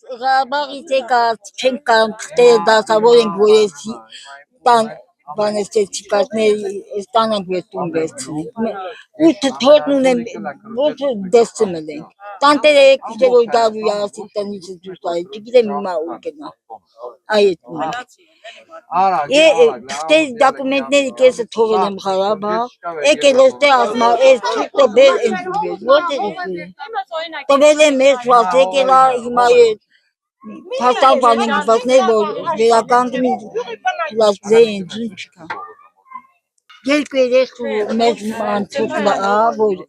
Ղարաբաղից եկած չենք կարող թղթերը դասավորենք, որ ես տան բանաստեղծիկացների ստանանք որ տուն վերցնենք։ Ու թորն ունեմ, ոչ դեսը մնենք։ Տանտերը եկուշտեր որ գալու ասի տնից դուրս արի, չգիտեմ հիմա ու գնա։ Այդ ունենք։ Թղթերի դոկումենտների կեսը թողել եմ Ղարաբաղ, եկել ոստե ասմա այս թուղթը բեր ընդ բեր, ո՞րտեղ է։ Տվել եմ մեր շված եկել հիմա փաստան բանին գվածներ որ վերականգնի լազդեին ջին չկա։ Երկու երեխու մեր մանթուկն որ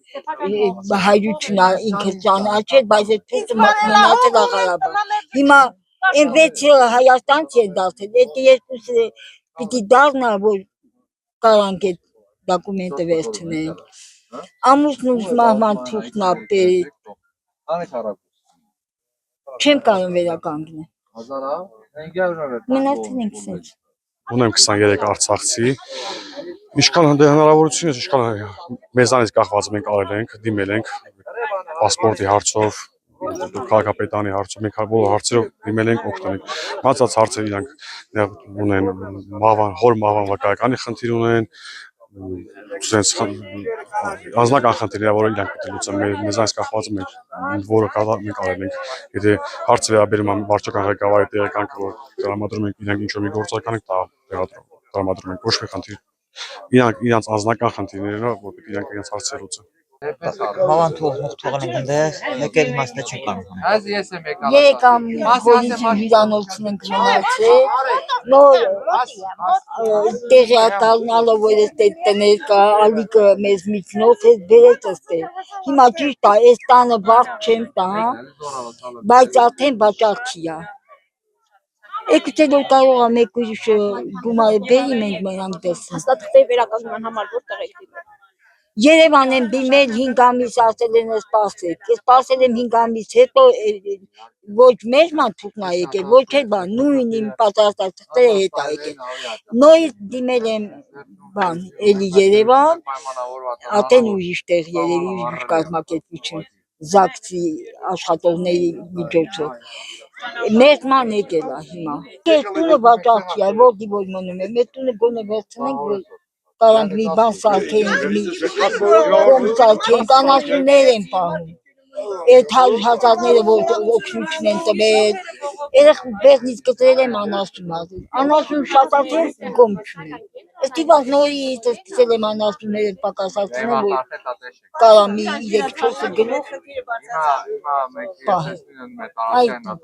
հայրությունն ինքը ճանաչել, բայց այդ թուղթը մնացել է Ղարաբաղ։ Հիմա այն վեցը Հայաստանից է դարձել, այդ երկուսը պիտի դառնա որ կարանք այդ դոկումենտը վերցնենք։ Ամուսնուս մահման թուղթն է պետ։ Չեմ կարող վերականգնել։ Մնացել ենք սենց։ Ունեմ 23 արցախցի։ Ինչքան հնարավորություն է, ինչքան մեզանից կախված մենք արել ենք, դիմել ենք պասպորտի հարցով, քաղաքապետարանի հարցով, մենք բոլոր հարցերով դիմել ենք օգնել ենք։ Մնացած հարցեր իրանք ունեն հոր մահվան վկայականի խնդիր ունեն, sense անձնական խնդիրներ, որ իրանք պետք է լուծեն, մեզանից կախված մենք որը մենք արել ենք, եթե հարցը վերաբերում է վարչական ղեկավարի տեղեկանքը, որ տրամադրում ենք իրանք ինչ-որ մի գործարքան ենք, դա տրամադրում ենք, ոչ մի խնդիր, իրանք անձնական խնդիրներն որ պետք է իրանք իրենց հարցերը լուծեն։ Մաման թողն ենք այնտեղ, եկել իմաստը չեն կարող։ Այս ես եմ եկալ։ Եկամ պոլիցի հյուրանոցն ենք մնացել, նոր տեղյակալնալով որ էստեղ տներ կա, ալիքը մեզ միջնոց է բերեց էստեղ։ Հիմա ճիշտ է, այս տանը վարձ չեմ տա, բայց արդեն վաճառքի է։ Եկուցե որ կարող է մեկ ուրիշ գումարը բերի մենք նրանք դեսնենք։ Հաստատքների վերականգնման համար որտեղ եք դիմել։ Երևան եմ դիմել 5 ամիս ասել են սպասեք, սպասել եմ 5 ամիս հետո ոչ մեր մանթուկն է եկել, ոչ էլ բան, նույն իմ պատրաստած թղթերը հետ է եկել։ Նույն դիմել եմ բան, էլի Երևան, ատեն ուրիշ տեղ երևի ուրիշ կազմակերպություն, ԶԱԳՍ-ի աշխատողների միջոցով։ Մեր ման եկել է հիմա։ Այս տունը վաճառքի է, որտի որ մնում է, մեր տունը գոնե վերցնենք, որ կարանք մի բան սարքենք, մի կոմ սարքենք, անասուններ են պահում, այդ 100,000-ները որ օգնություն են տվել, երեխու բեղնից կտրել եմ անասուն շատացել կոմ չունի, ստիպած նորից սկսել եմ անասունները պակասացնել, որ կարա մի 3-4 գլուխ պահել, այդ